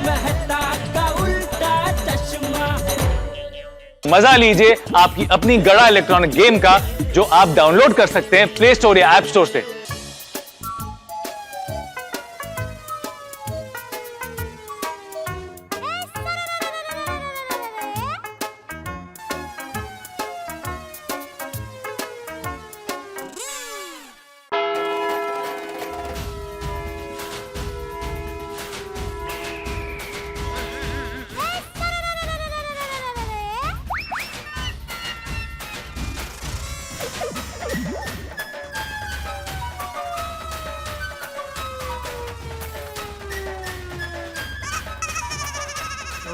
मेहता का उल्टा चश्मा। मजा लीजिए आपकी अपनी गड़ा इलेक्ट्रॉनिक गेम का, जो आप डाउनलोड कर सकते हैं प्ले स्टोर या ऐप स्टोर से।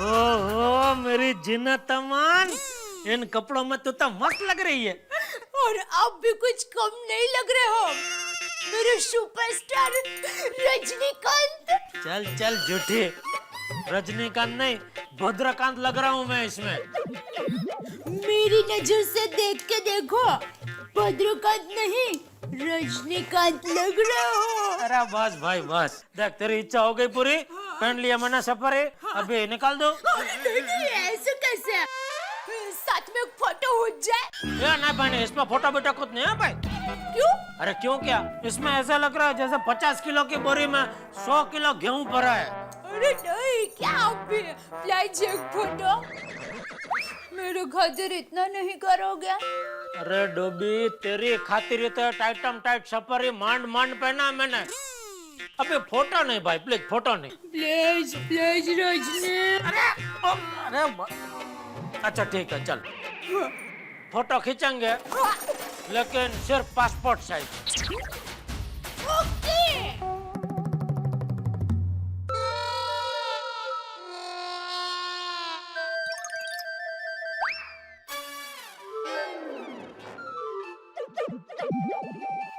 ओहो मेरी जिन्नत अमान, इन कपड़ों में तो मस्त लग रही है। और आप भी कुछ कम नहीं लग रहे हो मेरे सुपरस्टार रजनीकांत। चल चल झूठी, रजनीकांत नहीं भद्रकांत लग रहा हूँ मैं इसमें। मेरी नजर से देख के देखो, भद्रकांत नहीं रजनीकांत लग रहे हो। अरे बस भाई बस, देख तेरी इच्छा हो गई पूरी, पहन लिया मैंने सफारी, अभी निकाल दो। नहीं ऐसे कैसे, साथ में एक फोटो हो जाए। या ना बहने, इसमें फोटो बेटा कुछ नहीं है भाई। क्यों? अरे क्यों क्या, इसमें ऐसा लग रहा है जैसे 50 किलो की बोरी में 100 किलो गेहूं भरा है। अरे नहीं, क्या आप भी प्लीज एक फोटो, मेरे खातिर इतना नहीं करोगे? अरे डोबी, तेरी खातिर तो टाइटम टाइट सफारी मांड मांड पहना मैंने, अबे फोटो नहीं भाई, प्लीज फोटो नहीं। Please please Rajni. अरे अच्छा ठीक है, चल फोटो खींचेंगे लेकिन सिर्फ पासपोर्ट साइज। ओके।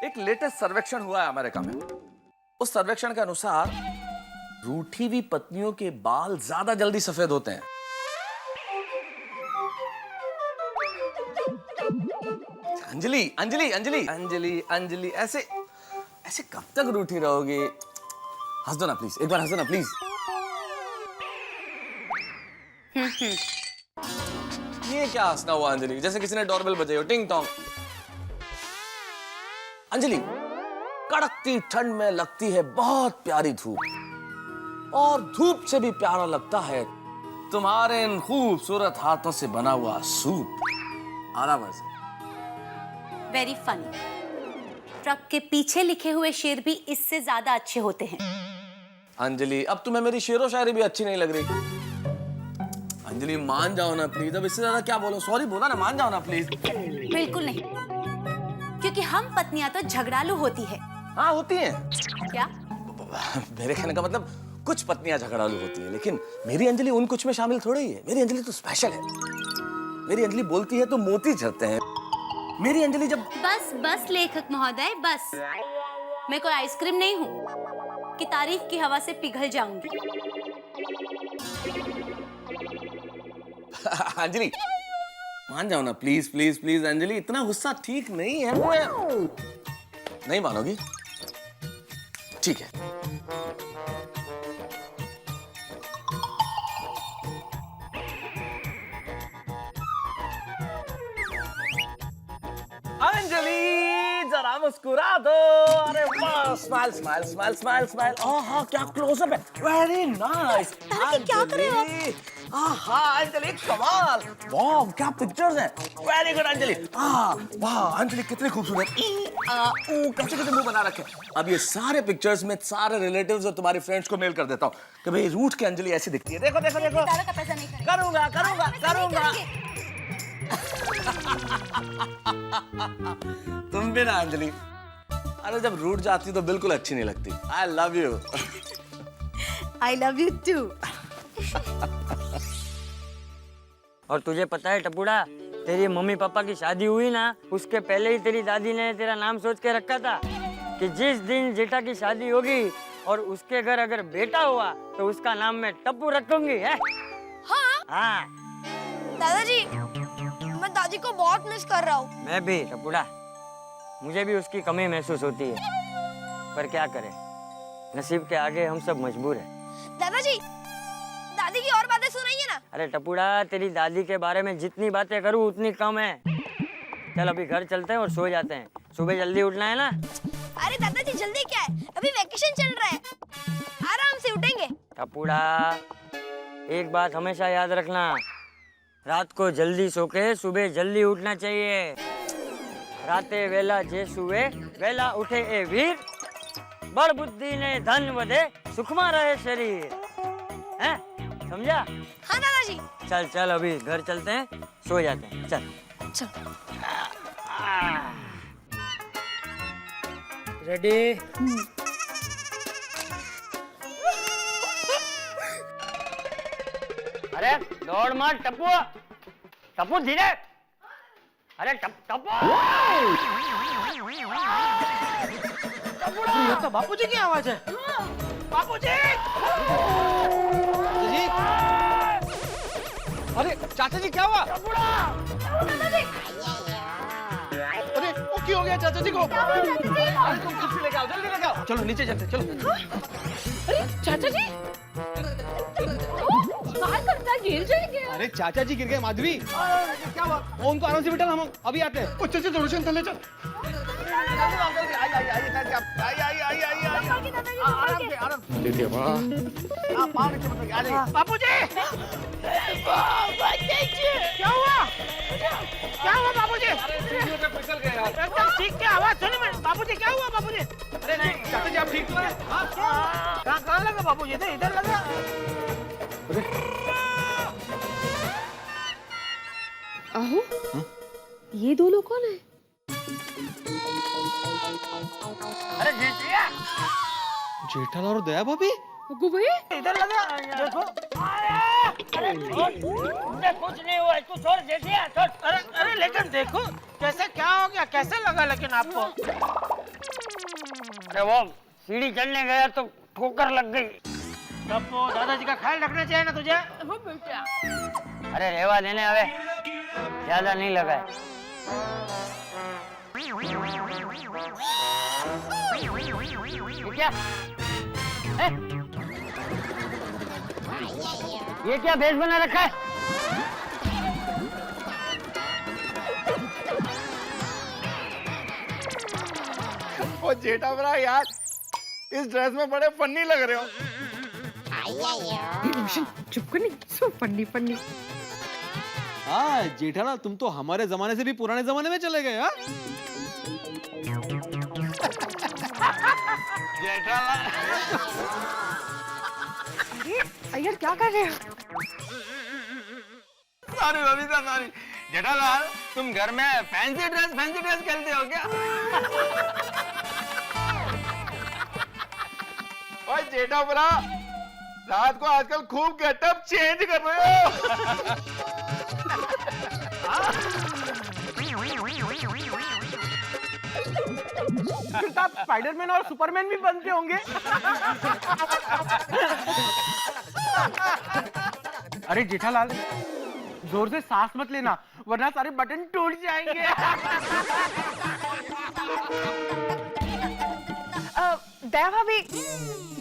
एक लेटेस्ट सर्वेक्षण हुआ है अमेरिका में। उस सर्वेक्षण के अनुसार रूठी हुई पत्नियों के बाल ज्यादा जल्दी सफेद होते हैं। अंजलि अंजलि अंजलि अंजलि अंजलि, ऐसे ऐसे कब तक रूठी रहोगी? हंस दो ना प्लीज, एक बार हंस दो ना प्लीज। ये क्या हंसना हुआ अंजलि, जैसे किसी ने डोरबेल बजाई हो, टिंग टोंग। अंजलि, कड़कती ठंड में लगती है बहुत प्यारी धूप, और धूप से भी प्यारा लगता है तुम्हारे इन खूबसूरत हाथों से बना हुआ सूप। आराम से। Very funny. ट्रक के पीछे लिखे हुए शेर भी इससे ज्यादा अच्छे होते हैं। अंजलि, अब तुम्हें मेरी शेरो शायरी भी अच्छी नहीं लग रही। अंजलि मान जाओ ना प्लीज, अब इससे ज्यादा क्या बोलो, सॉरी बोला ना, मान जाओ ना प्लीज। बिल्कुल नहीं, क्योंकि हम पत्नियां तो झगड़ालू होती है। हाँ होती हैं। क्या? मेरे कहने का मतलब कुछ पत्नियां झगड़ालू होती हैं, लेकिन मेरी अंजलि उन कुछ में शामिल थोड़ी ही है। मेरी अंजलि तो स्पेशल है। मेरी अंजलि बोलती है तो मोती झरते हैं। मेरी अंजलि जब बस बस लेखक महोदय बस, मैं कोई आइसक्रीम नहीं हूँ कि तारीफ की हवा से पिघल जाऊंगी। अंजलि मान जाओ ना प्लीज प्लीज प्लीज। अंजलि इतना गुस्सा ठीक नहीं है। मैं नहीं मानोगी? ठीक है। अंजलि जरा मुस्कुरा दो। अरे वाह, smile smile smile smile smile. हाँ क्या क्लोजअप है, वेरी नाइस। क्या कर रहे हो आप? हाँ अंजलि कमाल, वाह क्या पिक्चर्स हैं, वेरी गुड अंजलि। वाह अंजलि कितनी खूबसूरत। कैसे कैसे मुंह बना रखे। अब ये सारे पिक्चर्स में सारे रिलेटिव्स और तुम्हारे फ्रेंड्स को मेल कर देता हूँ कि भाई रूठ के अंजलि ऐसी दिखती है। देखो देखो देखो, का पैसा नहीं करेंगे। करूंगा करूंगा करूंगा। तुम भी ना अंजलि, अरे जब रूठ जाती तो बिल्कुल अच्छी नहीं लगती। I love you. I love you too. और तुझे पता है टपुड़ा, तेरी मम्मी पापा की शादी हुई ना, उसके पहले ही तेरी दादी ने तेरा नाम सोच के रखा था कि जिस दिन जेठा की शादी होगी और उसके घर अगर बेटा हुआ तो उसका नाम मैं टप्पू रखूंगी है। हाँ? हाँ दादाजी, मैं दादी को बहुत मिस कर रहा हूँ। मैं भी टपुड़ा, मुझे भी उसकी कमी महसूस होती है, पर क्या करें, नसीब के आगे हम सब मजबूर हैं। दादाजी, दादी की और बातें सुनाइए ना। अरे टपुड़ा, तेरी दादी के बारे में जितनी बातें करूँ उतनी कम है। चल अभी घर चलते हैं और सो जाते हैं, सुबह जल्दी उठना है ना। अरे दादाजी जल्दी क्या है, अभी वैकेशन चल रहा है, आराम से उठेंगे। टपुड़ा, एक बात हमेशा याद रखना, रात को जल्दी सो के सुबह जल्दी उठना चाहिए। राते वेला जे सुवे वेला उठे ए वीर, बड़ बुद्धि ने धन वधे सुखमा रहे शरीर। हैं, समझा? हाँ दादाजी। चल चल अभी घर चलते हैं, सो जाते हैं, चल। रेडी? अरे दौड़ मत टप्पू, टप्पू धीरे। अरे टप्पू, ये तो बापूजी की आवाज है। बापूजी! अरे चाचा जी क्या हुआ? अरे वो क्यों हो गया चाचा जी को? अरे तुम खुद से लेके आओ, जल्दी लेके आओ। चलो नीचे चलते, चलो। अरे चाचा जी बाहर करता गिर जाएंगे। अरे चाचा जी गिर गए माधवी। क्या हुआ? वो उनको आराम से बिठा, हम अभी आते हैं। चाचा थोड़ी सी थले चल। बापूजी! क्या हुआ? क्या हुआ बापूजी? एकदम ठीक क्या आवाज सुनी मैंने। बापूजी क्या हुआ बापूजी? अरे नहीं चाचा जी आप ठीक तो हैं? कहाँ लगा बापूजी? इधर लगा। आहो, ये दो लोग कौन है? अरे जेठिया! जेठालाल और दया भाभी। भैया इधर लगा, देखो। अरे कुछ नहीं हुआ, इसको छोड़ जेठिया, छोड़। अरे लेकिन देखो कैसे क्या हो गया, कैसे लगा लेकिन आपको? अरे वो सीढ़ी चढ़ने गया तो ठोकर लग गई। टप्पू, दादाजी का ख्याल रखना चाहिए ना तुझे। हो बेटा। अरे रेवा देने आवे, ज्यादा नहीं लगा है। ये क्या? ये क्या भेष बना रखा है? ओ जेठा बड़ा यार, इस ड्रेस में बड़े फन्नी लग रहे हो। चुप कर, नहीं सो फन्नी फन्नी। हाँ जेठालाल, तुम तो हमारे जमाने से भी पुराने जमाने में चले गए। हाँ जेठालाल यार क्या कर रहे हो? Sorry Babita, sorry. जेठालाल तुम घर में फैंसी ड्रेस खेलते हो क्या? ओए जेठा बड़ा, रात को आजकल खूब गेटअप चेंज कर रहे हो। फिर तो आप स्पाइडरमैन और सुपरमैन भी बनते होंगे। अरे जेठालाल, जोर से सांस मत लेना वरना सारे बटन टूट जाएंगे। दया भाभी,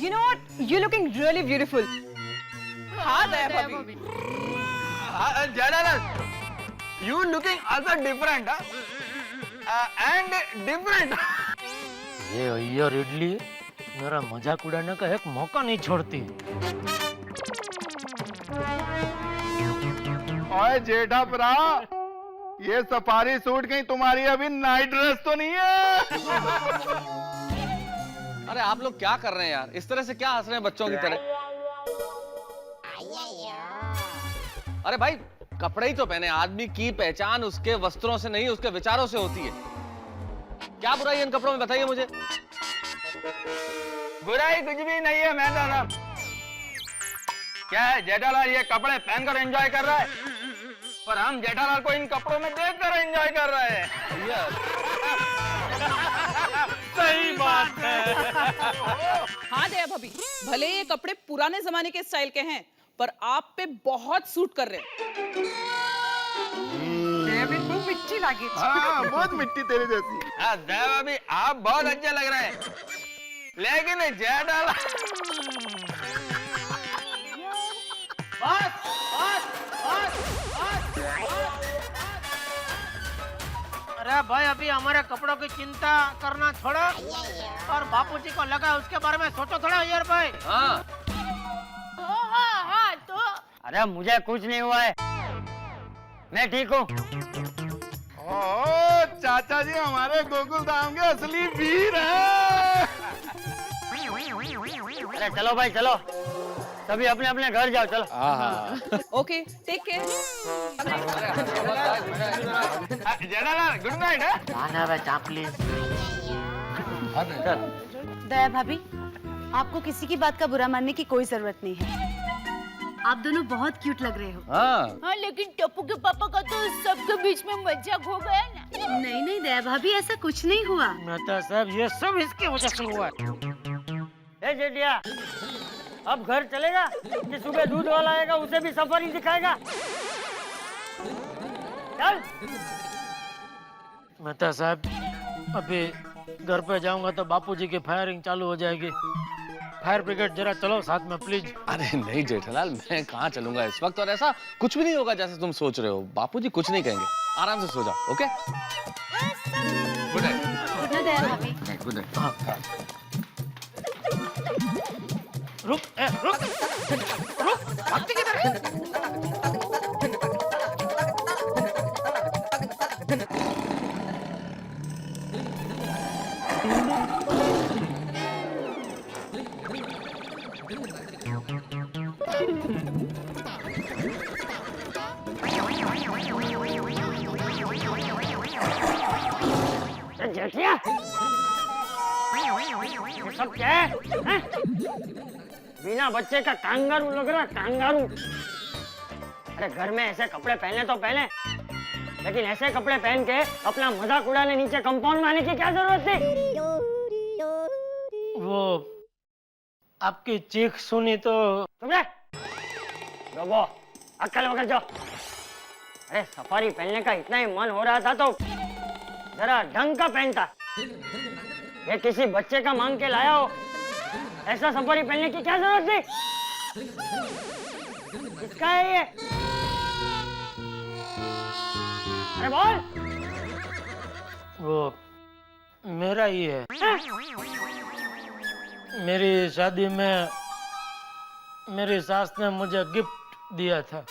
you know what? You're looking really beautiful. हाँ दया भाभी। Jethalal, you looking also different, and different. ये अय्यर इडली मेरा मजाक उड़ाने का एक मौका नहीं छोड़ती। ओए जेठा भरा, ये सफारी सूट कहीं तुम्हारी अभी नाइट ड्रेस तो नहीं है? अरे आप लोग क्या कर रहे हैं यार, इस तरह से क्या हंस रहे हैं बच्चों की तरह? अरे भाई कपड़े ही तो पहने, आदमी की पहचान उसके वस्त्रों से नहीं उसके विचारों से होती है। क्या बुराई है इन कपड़ों में, बताइए मुझे। बुराई कुछ भी नहीं है मेहता साहब। क्या है, जेठालाल ये कपड़े पहनकर एंजॉय कर रहा है, पर हम जेठालाल को इन कपड़ों में देखकर एंजॉय कर रहे हैं। सही बात है। हाँ दया भाभी, भले ये कपड़े पुराने जमाने के स्टाइल के हैं पर आप पे बहुत सूट कर रहे हैं। मिट्टी लगी। हाँ, बहुत मिट्टी तेरी जैसी। हाँ दया भाभी, आप बहुत अच्छे लग रहे हैं, लेकिन जेठालाल भाई अभी हमारे कपड़ों की चिंता करना छोड़ो और बापूजी को लगा उसके बारे में सोचो थोड़ा यार भाई। हाँ हाँ तो अरे मुझे कुछ नहीं हुआ है, मैं ठीक हूँ। ओ चाचा जी हमारे गोकुल धाम के असली वीर हैं। अरे चलो भाई चलो, सभी अपने अपने घर जाओ, चलो। Okay take care. Jethalal good night. Daya भाभी, आपको किसी की बात का बुरा मानने की कोई जरूरत नहीं है। आप दोनों बहुत क्यूट लग रहे हो। हाँ लेकिन टप्पू के पापा का तो सबके बीच में मजाक हो गया ना। नहीं नहीं दया भाभी, ऐसा कुछ नहीं हुआ। मेहता साहब ये सब इसकी वजह से हुआ है। ए जेठिया, अब घर चलेगा कि सुबह दूध वाला आएगा उसे भी सफर ही दिखाएगा? चल। मेहता साहब अभी घर पे जाऊंगा तो बापूजी की फायरिंग चालू हो जाएगी। फायर ब्रिगेड जरा चलो साथ में प्लीज। अरे नहीं जेठालाल, मैं कहाँ चलूंगा इस वक्त, और ऐसा कुछ भी नहीं होगा जैसे तुम सोच रहे हो। बापूजी कुछ नहीं कहेंगे, आराम से सो जाओ। Okay good night. Good night Daya भाभी। Good night. रुक भागती किधर है? जेठिया, ये सब क्या है? हैं? बिना बच्चे का कांगारू लग रहा, कांगारू। अरे घर में ऐसे कपड़े पहने तो पहने, लेकिन ऐसे कपड़े पहन के अपना मजाक उड़ाने नीचे कंपाउंड में आने की क्या जरूरत थी? वो आपकी चीख सुनी तो चुप रह। लोगो, अक्कल वकल जो। अरे सफारी पहनने का इतना ही मन हो रहा था तो जरा ढंग का पहनता। ये किसी बच्चे का मांग के लाया हो, ऐसा सफारी पहनने की क्या जरूरत थी? किसका है ये? अरे बोल। वो मेरा ही है। हाँ? मेरी शादी में मेरी सास ने मुझे गिफ्ट दिया था।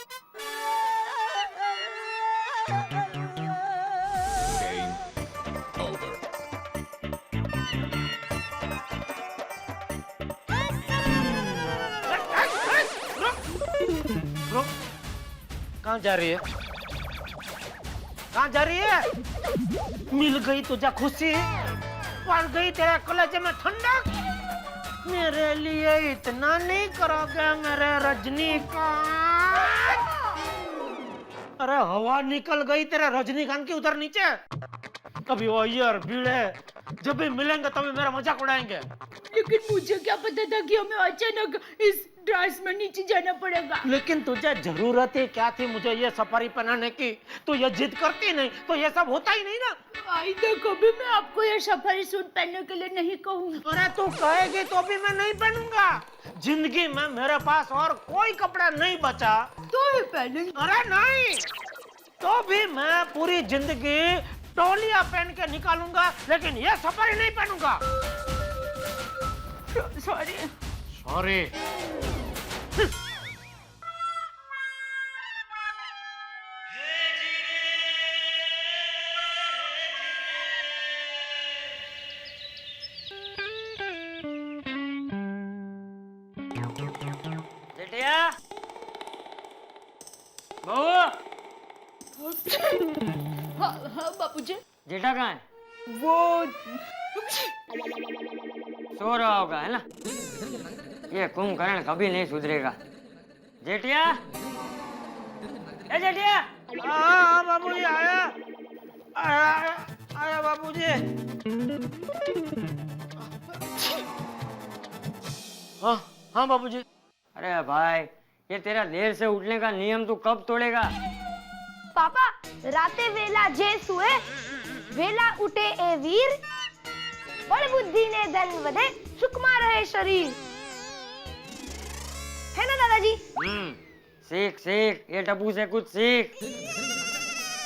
रुक, कहाँ जा रही है? कहाँ जा रही है? मिल गई तुझे खुशी, पड़ गई तेरे कलेजे में ठंडक। मेरे लिए इतना नहीं करोगे मेरे रजनीकांत? अरे हवा निकल गई तेरे रजनीकांत की उधर नीचे। कभी वो अय्यर भीड़े जब भी मिलेंगे तभी मेरा मजाक उड़ाएंगे। लेकिन मुझे क्या पता था कि हमें अचानक इस ड्रेस में नीचे जाना पड़ेगा। लेकिन तुझे जरूरत ही क्या थी मुझे ये सफारी पहनाने की? तो ये जिद करती नहीं तो ये सब होता ही नहीं ना। आइंदा कभी मैं आपको ये सफारी सूट पहनने के लिए नहीं कहूँगी। अरे तू कहेगी तो भी मैं नहीं पहनूंगा। जिंदगी में मेरे पास और कोई कपड़ा नहीं बचा तो ही पहनेंगे। अरे नहीं, तो भी मैं पूरी जिंदगी टोलियां पहन के निकालूंगा, लेकिन ये सफारी नहीं पहनूंगा। सॉरी। सॉरी। जेठिया, बहू। हाँ बापूजी। जेठा कहाँ है? वो सो रहा होगा, है ना? ये कुंभकर्ण कभी नहीं सुधरेगा। जेठिया, ए जेठिया। हाँ बाबूजी आया, आया, आया बाबूजी। हाँ हाँ बाबूजी। अरे भाई, ये तेरा देर से उठने का नियम तू कब तोड़ेगा? पापा राते वेला जे सुए वेला उठे ए वीर, बड़ बुद्धि ने धन वधे सुखमा रहे शरीर, है ना दादाजी? सीख सीख, ये टप्पू से कुछ सीख।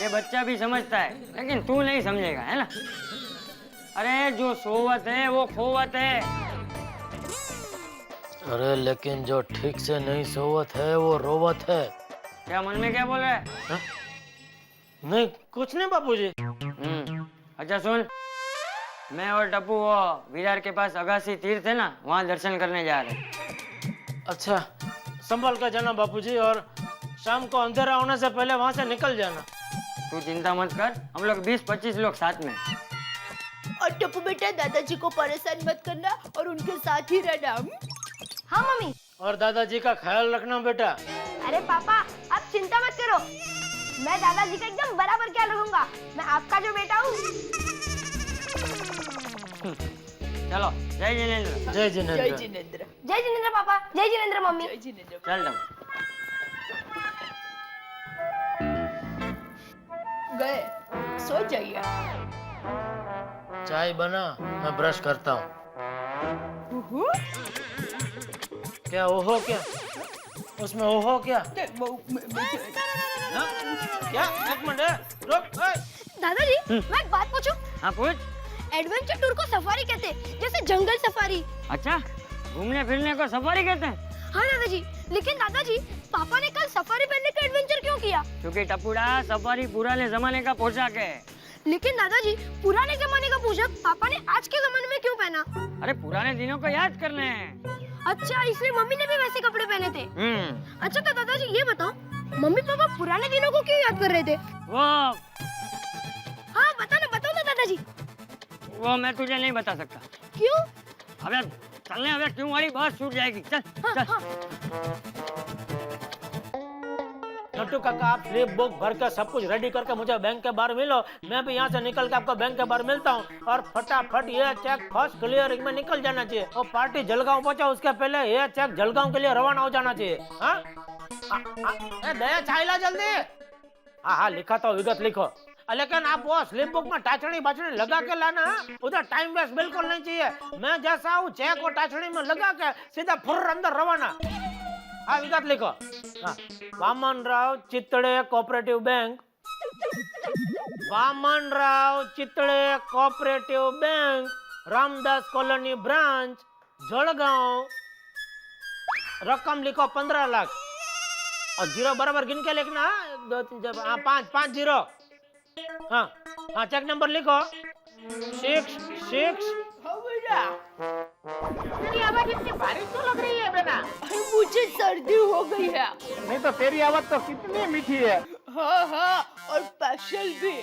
ये बच्चा भी समझता है, लेकिन तू नहीं समझेगा, है ना? अरे जो सोवत है वो खोवत है। अरे लेकिन जो ठीक से नहीं सोवत है वो रोवत है। क्या मन में क्या बोल रहा है? हा? नहीं कुछ नहीं बापूजी। अच्छा सुन, मैं और टप्पू वो विरार के पास अगासी तीर्थ है ना, वहाँ दर्शन करने जा रहे हैं। अच्छा संभल कर जाना बापूजी, और शाम को अंधेरा होने से पहले वहाँ से निकल जाना। तू चिंता मत कर, हम लोग 20-25 लोग साथ में। और टप्पू बेटा दादाजी को परेशान मत करना और उनके साथ ही रहना। हाँ मम्मी। और दादाजी का ख्याल रखना बेटा। अरे पापा आप चिंता मत करो, मैं दादाजी का एकदम बराबर ख्याल रखूंगा। मैं आपका जो बेटा हूँ। चलो, जय जिनेंद्र। जय जिनेंद्र। जय जिनेंद्र। जय जिनेंद्र पापा, जय जिनेंद्र मम्मी। जय जिनेंद्र। चल दम। गए, सो जाइए। चाय बना, मैं ब्रश करता हूँ। क्या ओहो क्या? उसमें ओहो क्या? हाँ? क्या? एक मिनट रुक। दादाजी मैं एक बात पूछूं? हाँ पूछ। एडवेंचर टूर को सफारी कहते हैं, जैसे जंगल सफारी। अच्छा, घूमने फिरने को सफारी कहते हैं? हाँ दादाजी, लेकिन दादाजी पापा ने कल सफारी पहनने का एडवेंचर क्यों किया? क्योंकि टपुड़ा सफारी पुराने जमाने का पोशाक है। लेकिन दादाजी पुराने जमाने का पोशाक पापा ने आज के जमाने में क्यों पहना? अरे पुराने दिनों को याद करने हैं। अच्छा इसलिए मम्मी ने भी वैसे कपड़े पहने थे। अच्छा तो दादाजी ये बताओ, मम्मी पापा पुराने दिनों को क्यों याद कर रहे थे? वो हाँ बताओ ना दादाजी। वो मैं तुझे नहीं बता सकता। क्यों? अबे चलने, अबे क्यों वाली बस छूट जाएगी। चल हाँ, चल। हाँ। नट्टू काका आप स्लिप बुक भर कर सब कुछ रेडी करके मुझे बैंक के बाहर मिलो। मैं भी यहाँ से निकल के आपको बैंक के बाहर मिलता हूँ, और फटाफट ये चेक फर्स्ट क्लियरिंग में निकल जाना चाहिए। और पार्टी जलगांव पहुंचा उसके पहले ये चेक जलगांव के लिए रवाना हो जाना चाहिए। हाँ दया छाइला जल्दी। हाँ लिखा तो विगत लिखो, लेकिन आप वो स्लिप बुक में टाचड़ी बाचड़ी लगा के लाना। उधर टाइम वेस्ट बिल्कुल नहीं चाहिए। मैं जैसा हूँ चेक को टाचड़ी में लगा के सीधा फुर्र अंदर रवाना। हाँ विगत लिखो। हाँ Vaman Rao Chittade cooperative bank, Vaman Rao Chittade cooperative bank, Ramdas colony branch, Jalgaon. रकम लिखो 15 लाख, और जीरो बराबर गिन के लिखना। 1 2 3 4 हाँ 5 0। हाँ चेक नंबर लिखो 6 तेरी आवाज इतनी भारी क्यों लग रही है बेटा? मुझे सर्दी हो गई है। नहीं तो तेरी आवाज तो कितनी मीठी है। हाँ और स्पेशल भी।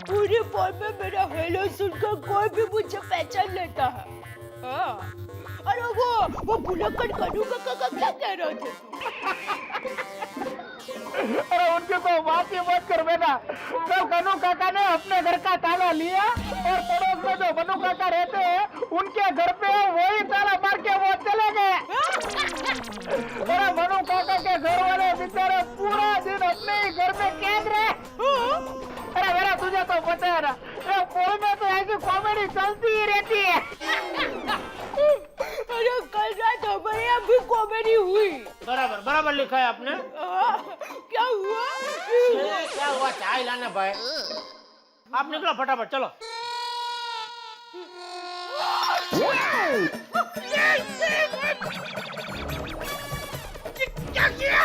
पूरे फोन में मेरा हेलो सुनकर कोई भी मुझे पहचान लेता है। हाँ। अरे वो भुलक्कड़ कनू काका क्या कह रहे थे? अरे उनके तो बात ही मत कर बेटा। कल कनू काका ने अपने घर का ताला लिया, और पड़ोस में जो बनू काका रहते हैं उनके घर पे वही ताला मार के वो चले गए। अरे बनू काका के घर वाले बेचारे पूरा दिन अपने ही घर में कैद रहे। अरे मेरा तुझे तो पता है ना, फोन में तो ऐसी कॉमेडी चलती ही रहती है। अरे कल रात हमारे यहाँ भी कॉमेडी हुई। बराबर लिखा है आपने। क्या हुआ? क्या हुआ? चाय लाने भाई। आप निकलो फटाफट चलो। क्या किया?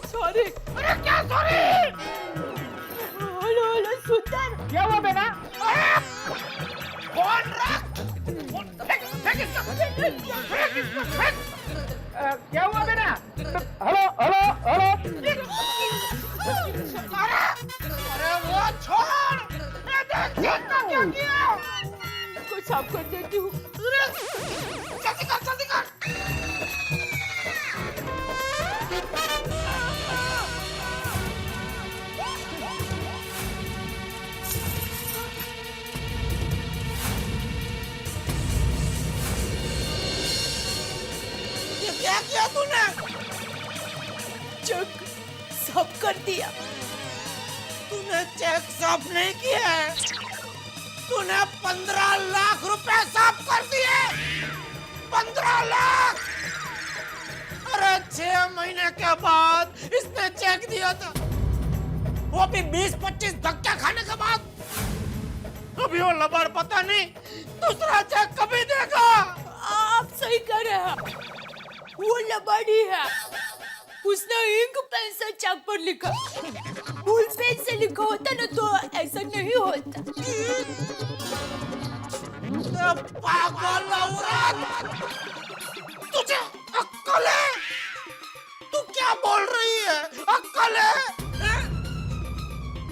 सॉरी। अरे क्या सॉरी? हेलो सुंदर। क्या हुआ बेटा? फोन रख। क्या हुआ बेटा? हेलो। अरे वो छोड़। क्या किया? कुछ साफ कर देती हूँ। जल्दी कर। क्या किया तूने? चेक साफ कर दिया। तूने चेक साफ नहीं किया है, तूने 15 लाख रुपए साफ कर दिए। 15 लाख। अरे 6 महीने के बाद इसने चेक दिया था, वो भी 20-25 धक्के खाने के बाद। अभी वो लबाड़ पता नहीं दूसरा चेक कभी देगा। आप सही कह रहे हैं, वो लबाड़ी है। उसने इंक पेन से चेक पर लिखा, बॉल पेन से लिखा होता ना तो ऐसा नहीं होता। पागल औरत, तुझे अक्ल है? तू क्या बोल रही है? अक्ल है? हैं?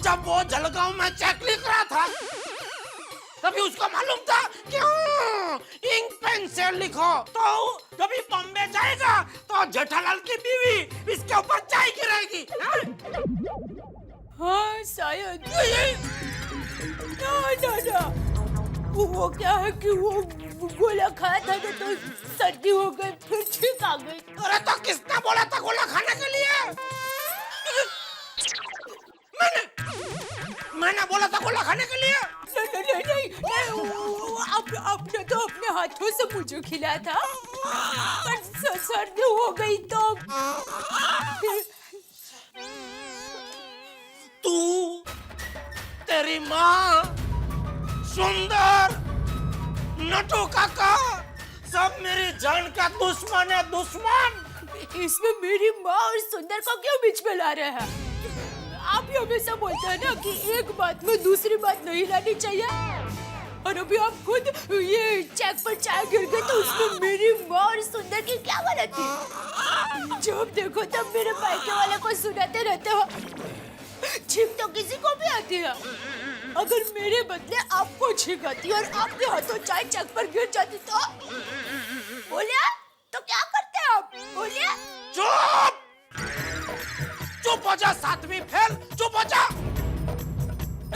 जब वो जलगांव में चेक लिख रहा था तभी उसको मालूम था क्यों इंक पेन से लिखो, तो कभी बॉम्बे जाएगा तो जेठालाल की बीवी इसके ऊपर चाय गिराएगी। हाँ शायद। ना वो क्या है कि वो गोला खाया था ना तो सर्दी हो गई, फिर छींक आ गई। अरे तो किसने बोला था गोला खाने के लिए? मैंने बोला था गोला खाने के लिए? नहीं, आपने तो अपने हाथों से मुझे खिलाया था, पर सर्दी हो गई तो। तू, तेरी माँ, सुंदर, नटू काका, सब मेरी जान का दुश्मन है, दुश्मन। इसमें मेरी माँ और सुंदर को क्यों बीच में ला रहे हैं? आप ही हमेशा बोलते हैं ना कि एक बात में दूसरी बात नहीं लानी चाहिए, और अभी आप खुद ये चेक पर चाय गिर गई तो उसमें मेरी माँ और सुंदर की क्या गलती? जब देखो तब मेरे मायके वाले को सुनाते रहते हो। छींक तो किसी को भी आती है। अगर मेरे बदले आपको छींक आती और आपके हाथों चाय चेक पर गिर जाती तो बोलिए, तो क्या करते आप? बोलिए। चुप! चुप हो जा सातवीं फेल, चुप हो जा।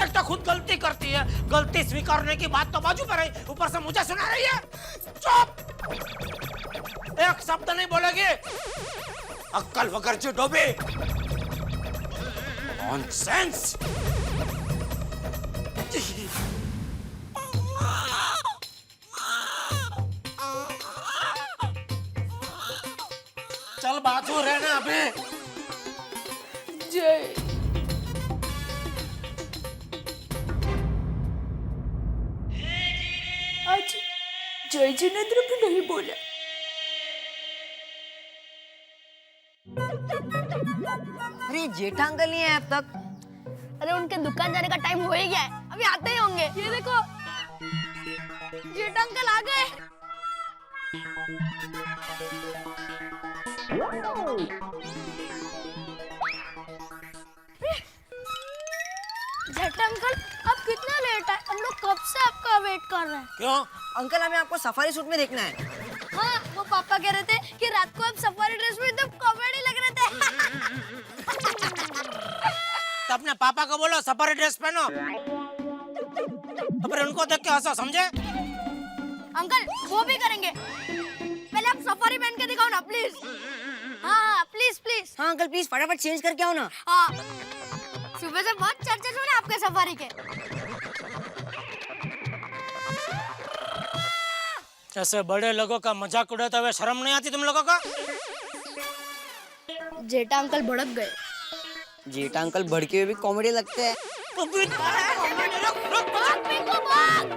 एक तो खुद गलती करती है, गलती स्वीकारने की बात तो बाजू पर है, ऊपर से मुझे सुना रही है। चुप! एक शब्द नहीं बोलेगी। अक्कल वगैरह डोबे। नॉनसेंस। चल बाजू रहना अभी। जय। आज जय जिनेंद्र भी नहीं बोला। अरे जेठा अंकल नहीं है अब तक। अरे उनके दुकान जाने का टाइम हो ही गया है, अभी आते ही होंगे। ये देखो जेठा अंकल आ गए। जेठा अंकल आप कितना लेट आए? हम लोग कब से आपका वेट कर रहे हैं। क्यों? अंकल हमें आपको सफारी सूट में देखना है। हाँ, वो पापा कह रहे थे कि रात को आप सफारी ड्रेस में एकदम कॉमेडी लग रहे थे। तो अपने पापा को बोलो सफारी ड्रेस पहनो, तो फिर उनको देख के हंसो, समझे? अंकल वो भी करेंगे, पहले आप सफारी पहन के दिखाओ ना प्लीज। हाँ प्लीज प्लीज। हाँ अंकल प्लीज फटाफट चेंज करके आओ ना। हाँ, सुबह से बहुत चर्चे सुने आपके सफारी के। ऐसे बड़े लोगों का मजाक उड़ाते हुए शर्म नहीं आती तुम लोगों को? जेठा अंकल भड़क गए। जेठा अंकल भड़के हुए भी कॉमेडी लगते हैं।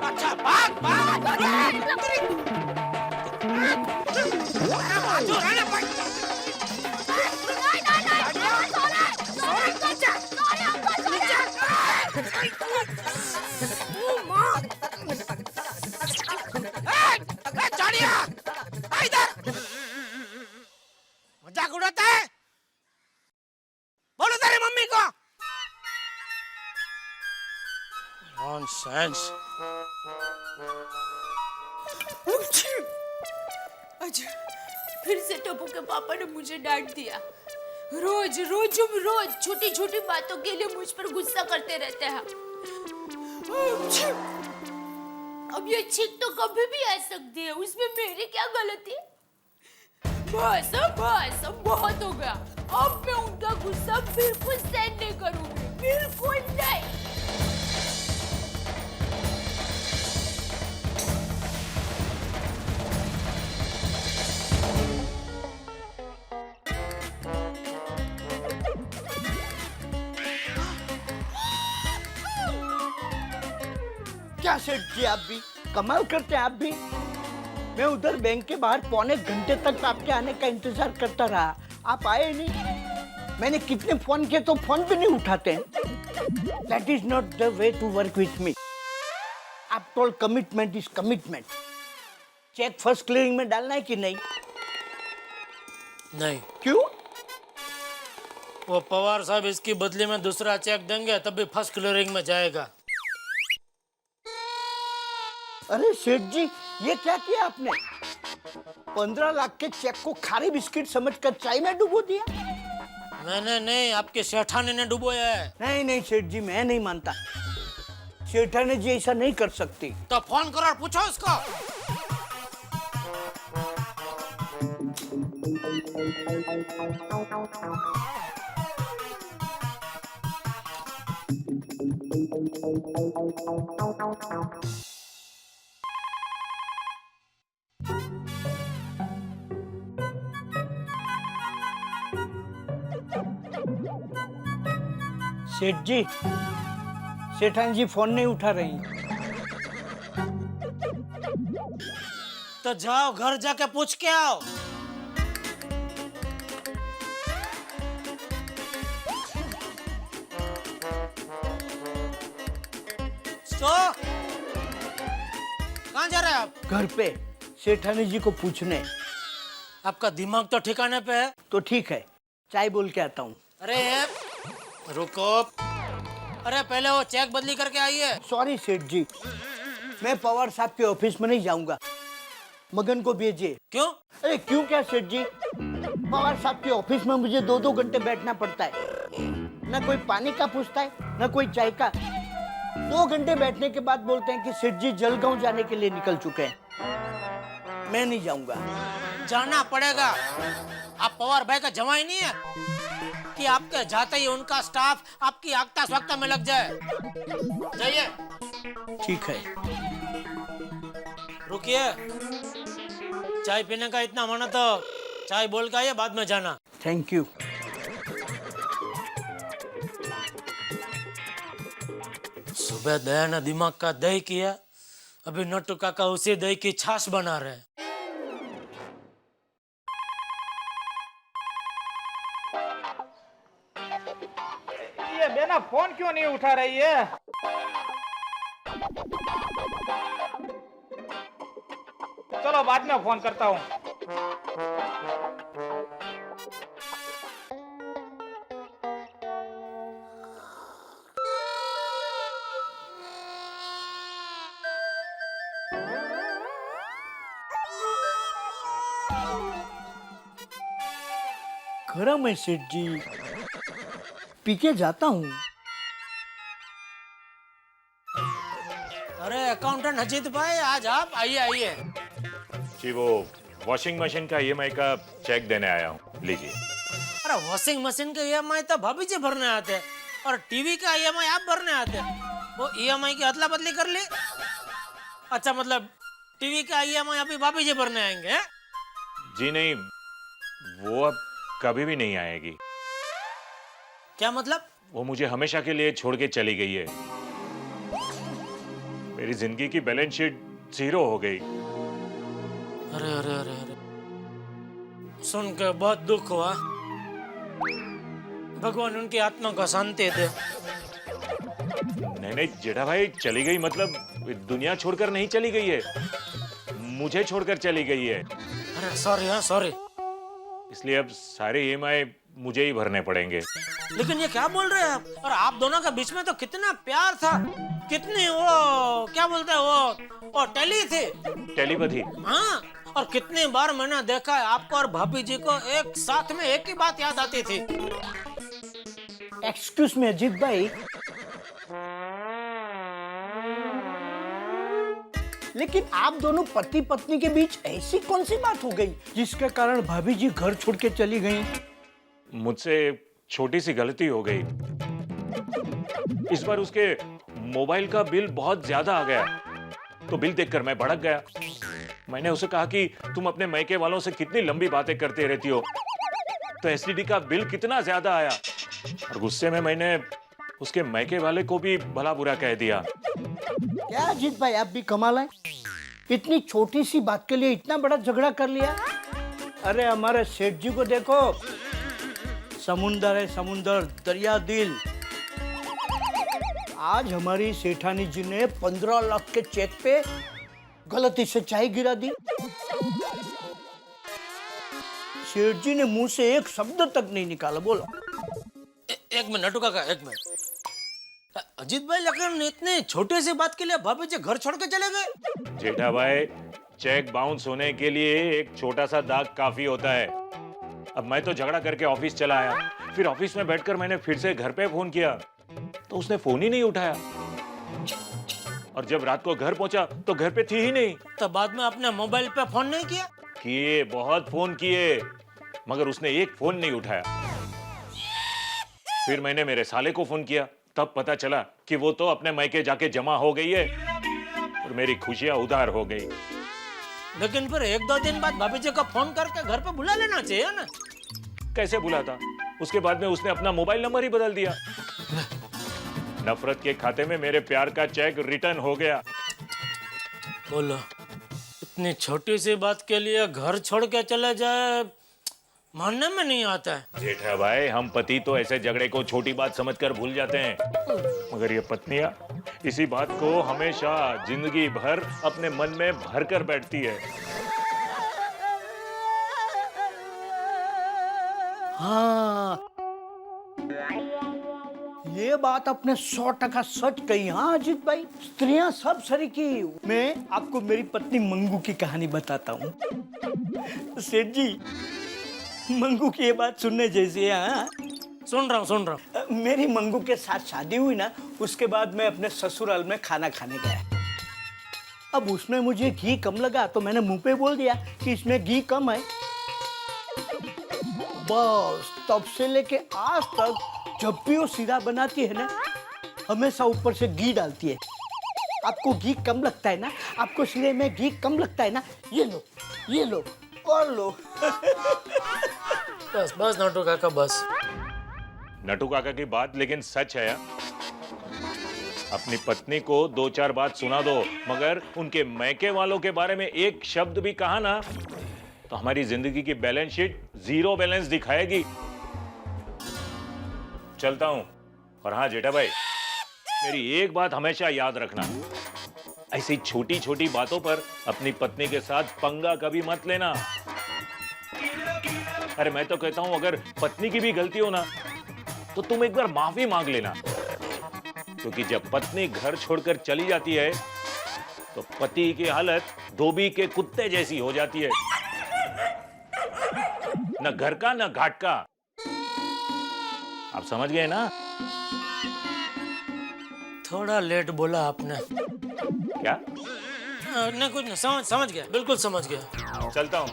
अच्छा भाग भाग। मजाक उड़ाता है? बोलो तेरी मम्मी को। नॉनसेंस। आज फिर से टप्पू के पापा ने मुझे डांट दिया। रोज छोटी छोटी बातों के लिए मुझ पर गुस्सा करते रहते हैं। अब ये छींक तो कभी भी आ सकती है, उसमें मेरी क्या गलती? बस बहुत हो गया। अब मैं उनका गुस्सा बिल्कुल सहन नहीं करूंगी, बिल्कुल नहीं। क्या सेठ जी, आप भी कमाल करते हैं। आप भी, मैं उधर बैंक के बाहर पौने घंटे तक आपके आने का इंतजार करता रहा, आप आए नहीं। मैंने कितने फोन किए तो फोन भी नहीं उठाते। That is not the way to work with me. After all commitment is commitment. Check first clearing में डालना है कि नहीं? नहीं। क्यों? वो पवार साहब इसकी बदले में दूसरा चेक देंगे तब भी फर्स्ट क्लियरिंग में जाएगा। अरे सेठ जी, ये क्या किया आपने? 15 लाख के चेक को खारी बिस्किट समझकर चाय में डुबो दिया। मैंने नहीं, आपके सेठानी ने डुबोया है। नहीं नहीं सेठ जी, मैं नहीं मानता। सेठानी जी ऐसा नहीं कर सकती। तो फोन करो और पूछो उसको। सेठ जी, सेठानी जी फोन नहीं उठा रही। तो जाओ घर जाके पूछ के आओ। कहाँ जा रहे हैं आप? घर पे सेठानी जी को पूछने। आपका दिमाग तो ठिकाने पे है? तो ठीक है, चाय बोल के आता हूँ। अरे रुको, अरे पहले वो चेक बदली करके आइए। सॉरी सेठ जी, मैं पवार साहब के ऑफिस में नहीं जाऊंगा। मगन को भेजिए। क्यों? अरे क्यों क्या सेठ जी, पवार साहब के ऑफिस में मुझे 2-2 घंटे बैठना पड़ता है। न कोई पानी का पूछता है, न कोई चाय का। 2 घंटे बैठने के बाद बोलते हैं कि सेठ जी जलगांव जाने के लिए निकल चुके हैं। मैं नहीं जाऊंगा। जाना पड़ेगा। आप पवार भाई का जवाई नहीं है कि आपके जाते ही उनका स्टाफ आपकी आगता स्वागता में लग जाए। जाइए। ठीक है। रुकिए, चाय पीने का इतना मन है तो चाय बोल के आइए, बाद में जाना। Thank you. सुबह दया ने दिमाग का दही किया, अभी नट्टू काका उसी दही की छाछ बना रहे हैं। ये बेना फोन क्यों नहीं उठा रही है? चलो बाद में फोन करता हूँ। गरम है सेठ जी, पी के जाता हूँ। अरे अकाउंटेंट अजीत भाई, आज आप आइए आइए। जी, वो वॉशिंग मशीन का ईएमआई का चेक देने आया हूँ, लीजिए। अरे वॉशिंग मशीन का ईएमआई तो भाभी जी भरने आते हैं और टीवी का ईएमआई आप भरने आते हैं। वो ईएमआई की अदला बदली कर ली। अच्छा, मतलब टीवी का ईएमआई अभी भाभी जी भरने आएंगे हैं? जी नहीं, वो अब कभी भी नहीं आएगी। क्या मतलब? वो मुझे हमेशा के लिए छोड़ के चली गई है। मेरी जिंदगी की बैलेंस शीट 0 हो गई। अरे अरे अरे अरे, सुन के बहुत दुख हुआ। भगवान उनकी आत्मा को शांति दे। नहीं नहीं जेठा भाई, चली गई मतलब दुनिया छोड़कर नहीं चली गई है, मुझे छोड़कर चली गई है। अरे सॉरी, हाँ सॉरी। इसलिए अब सारे ईएमआई मुझे ही भरने पड़ेंगे। लेकिन ये क्या बोल रहे हैं आप? और आप दोनों के बीच में तो कितना प्यार था, कितनी वो क्या बोलते हैं वो टेली थी, टेलीपैथी। हाँ, और कितनी बार मैंने देखा है आपको और भाभी जी को एक साथ में एक ही बात याद आती थी। एक्सक्यूज मी अजीत भाई, लेकिन आप दोनों पति पत्नी के बीच ऐसी कौन सी बात हो गई जिसके कारण भाभी जी घर छोड़ के चली गई? मुझसे छोटी सी गलती हो गई। इस बार उसके मोबाइल का बिल बहुत ज्यादा आ गया, तो बिल देखकर मैं भड़क गया। मैंने उसे कहा कि तुम अपने मैके वालों से कितनी लंबी बातें करते रहती हो, तो एसटीडी का बिल कितना ज्यादा आया। और गुस्से में मैंने उसके मैके वाले को भी भला बुरा कह दिया। क्या अजीत भाई, आप भी कमाल है, इतनी छोटी सी बात के लिए इतना बड़ा झगड़ा कर लिया। अरे हमारे सेठ जी को देखो, समुंदर है समुंदर, दरिया दिल। आज हमारी सेठानी जी ने 15 लाख के चेक पे गलती से चाय गिरा दी। सेठ जी ने मुंह से एक शब्द तक नहीं निकाला। बोलो। एक मिनट नटू काका, एक मिनट। अजीत भाई लेकिन इतने छोटे से बात के लिए भाभी जी घर छोड़ के चले गए? जेठा भाई, चेक बाउंस होने के लिए एक छोटा सा दाग काफी होता है। अब मैं तो झगड़ा करके ऑफिस चला आया, फिर ऑफिस में बैठकर मैंने फिर से घर पे फोन किया तो उसने फोन ही नहीं उठाया, और जब रात को घर पहुंचा तो घर पे थी ही नहीं। तो बाद में आपने मोबाइल पे फोन नहीं किया? किए, बहुत फोन किए, मगर उसने एक फोन नहीं उठाया। फिर मैंने मेरे साले को फोन किया, तब पता चला कि वो तो अपने मायके जाके जमा हो गई है और मेरी खुशियां उधार हो गई। लेकिन फिर 1-2 दिन बाद भाभी जी को फोन करके घर पे बुला लेना चाहिए ना। कैसे बुलाता? उसके बाद में उसने अपना मोबाइल नंबर ही बदल दिया। नफरत के खाते में मेरे प्यार का चेक रिटर्न हो गया। बोलो, इतनी छोटी सी बात के लिए घर छोड़ के चले जाए, मानने में नहीं आता है। जेठा भाई, हम पति तो ऐसे झगड़े को छोटी बात समझकर भूल जाते हैं, मगर ये पत्नियां इसी बात को हमेशा जिंदगी भर अपने मन में भर कर बैठती है। हाँ, ये बात आपने 100% सच कही। हाँ अजीत भाई, स्त्रियां सब सरीकी। मैं आपको मेरी पत्नी मंगू की कहानी बताता हूँ। सेठ जी, मंगू की ये बात सुनने जैसी है। हाँ, सुन रहा हूँ। मेरी मंगू के साथ शादी हुई ना, उसके बाद मैं अपने ससुराल में खाना खाने गया। अब उसमें मुझे घी कम लगा तो मैंने मुंह पे बोल दिया कि इसमें घी कम है। बस तब से लेके आज तक जब भी वो सीधा बनाती है ना, हमेशा ऊपर से घी डालती है। आपको घी कम लगता है ना, आपको सीधे में घी कम लगता है ना, ये लो और लो। बस नटू काका, बस। नटू काका की बात लेकिन सच है। अपनी पत्नी को 2-4 बात सुना दो, मगर उनके मैके वालों के बारे में एक शब्द भी कहा ना, तो हमारी जिंदगी की बैलेंस शीट 0 बैलेंस दिखाएगी। चलता हूं। और हाँ जेठा भाई, मेरी एक बात हमेशा याद रखना, ऐसी छोटी छोटी बातों पर अपनी पत्नी के साथ पंगा कभी मत लेना। अरे मैं तो कहता हूं, अगर पत्नी की भी गलती हो ना, तो तुम एक बार माफी मांग लेना, क्योंकि जब पत्नी घर छोड़कर चली जाती है तो पति की हालत धोबी के कुत्ते जैसी हो जाती है, न घर का न घाट का। आप समझ गए ना? थोड़ा लेट बोला आपने। क्या? नहीं, कुछ नहीं, समझ गया, बिल्कुल समझ गया। चलता हूं।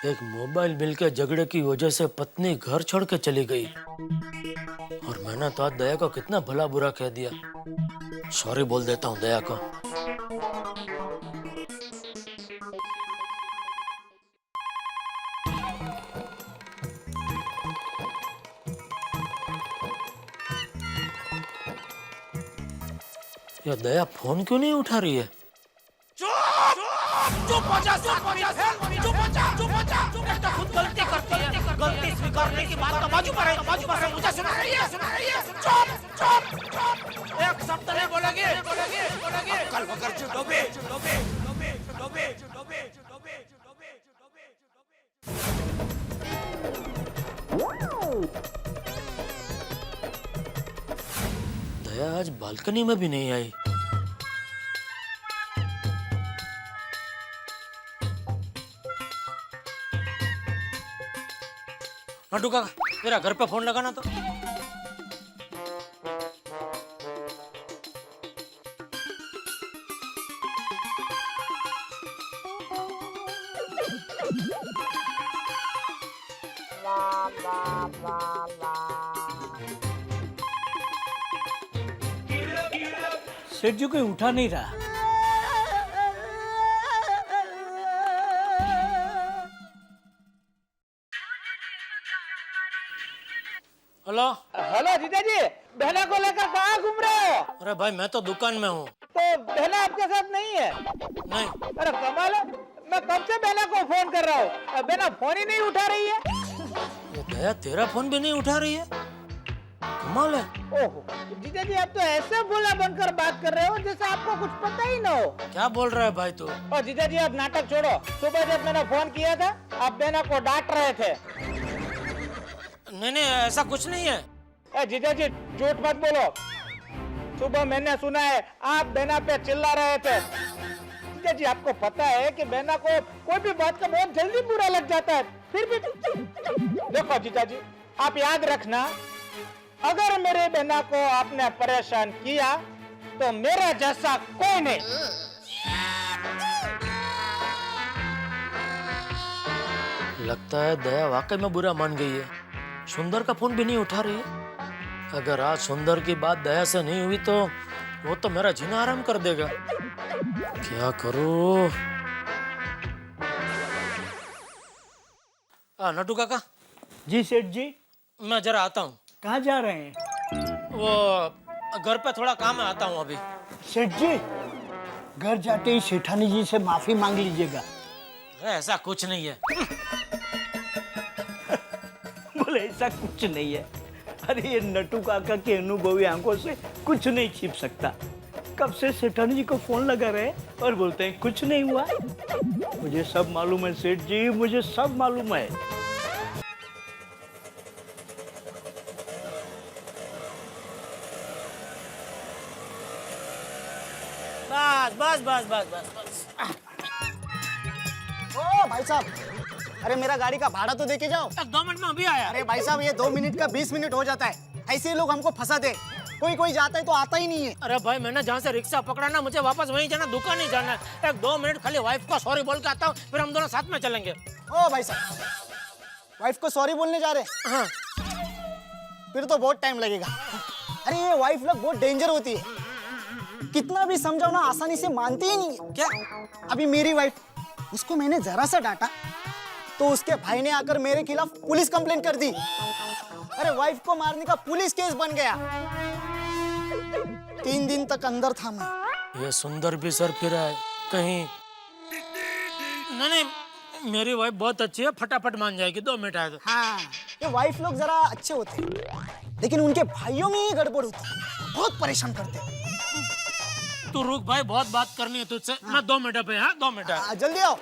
एक मोबाइल बिल के झगड़े की वजह से पत्नी घर छोड़ के चली गई, और मैंने तो आज दया को कितना भला बुरा कह दिया। सॉरी बोल देता हूँ दया को। ये दया फोन क्यों नहीं उठा रही है? खुद गलती करती है, गलती स्वीकारने की बात तो बाजू पर है, मुझे सुना रही है। चुप। एक शब्द नहीं बोलेगी। कल वगर डोबे। दया आज बालकनी में भी नहीं आई। नटू काका, मेरा घर पे फोन लगाना तो। सेठ जी कोई उठा नहीं रहा। हेलो। हेलो जीजा जी, बहना को लेकर कहाँ घूम रहे हो? अरे भाई मैं तो दुकान में हूँ। तो बहना आपके साथ नहीं है? नहीं। अरे कमाल है, मैं कब से बहना को फोन कर रहा हूँ, बहना फोन ही नहीं उठा रही है। ये दया तेरा फोन भी नहीं उठा रही है, कमाल है। ओहो, जीजा जी आप तो ऐसे बोला बनकर बात कर रहे हो जैसे आपको कुछ पता ही ना हो। क्या बोल रहा है भाई तू? और जीजा जी आप नाटक छोड़ो, सुबह जब मैंने फोन किया था आप बहना को डांट रहे थे। नहीं नहीं ऐसा कुछ नहीं है। जीजा जी झूठ मत बोलो, सुबह मैंने सुना है आप बहना पे चिल्ला रहे थे। जीजा जी आपको पता है कि बहना को कोई भी बात का बहुत जल्दी बुरा लग जाता है, फिर भी देखो जीजा जी आप याद रखना, अगर मेरे बहना को आपने परेशान किया तो मेरा जैसा कोई नहीं। लगता है दया वाकई में बुरा मान गई है, सुंदर का फोन भी नहीं उठा रही है। अगर आज सुंदर की बात दया से नहीं हुई तो वो तो मेरा जीना आराम कर देगा। क्या करूं? नटू काका। जी सेठ जी। मैं जरा आता हूँ। कहाँ जा रहे हैं? वो घर पे थोड़ा काम है, आता हूँ अभी। सेठ जी घर जाते ही सेठानी जी से माफी मांग लीजिएगा। ऐसा कुछ नहीं है। बोले ऐसा कुछ नहीं है। अरे ये नटू काका की अनुभवी आंखों से कुछ नहीं छिप सकता। कब से सेठानी जी को फोन लगा रहे और बोलते हैं कुछ नहीं हुआ। मुझे सब मालूम है सेठ जी, मुझे सब मालूम है। बस बस बस बस बस बस। ओ भाई साहब, अरे मेरा गाड़ी का भाड़ा तो देके जाओ। 2 मिनट में अभी आया। अरे भाई साहब ये 2 मिनट का 20 मिनट हो जाता है, ऐसे ही लोग हमको फंसा दे। कोई कोई जाता है तो आता ही नहीं है। अरे भाई मैंने जहाँ से रिक्शा पकड़ा ना, मुझे वापस वहीं जाना, दुकान नहीं जाना। 1-2 मिनट खाली वाइफ को सॉरी बोल के आता हूँ, फिर हम दोनों साथ में चलेंगे। ओ भाई साहब, वाइफ को सॉरी बोलने जा रहे? हाँ। फिर तो बहुत टाइम लगेगा। अरे ये वाइफ लोग बहुत डेंजर होती है, कितना भी समझाओ ना आसानी से मानती ही नहीं है। क्या अभी मेरी वाइफ, उसको मैंने जरा सा डांटा तो उसके भाई ने आकर मेरे खिलाफ पुलिस कंप्लेंट कर दी। अरे वाइफ को मारने का पुलिस केस बन गया। 3 दिन तक अंदर था मैं। ये सुंदर भी सर फिरा है कहीं। नहीं, मेरी वाइफ बहुत अच्छी है, फटाफट मान जाएगी। 2 मिनट आए तो। हाँ, ये वाइफ लोग जरा अच्छे होते हैं, लेकिन उनके भाइयों में ही गड़बड़ होती है, बहुत परेशान करते हैं। तू रुक भाई, बहुत बात करनी है तुझसे। हाँ। मैं 2 मिनट पे। हाँ 2 मिनट। जल्दी आओ।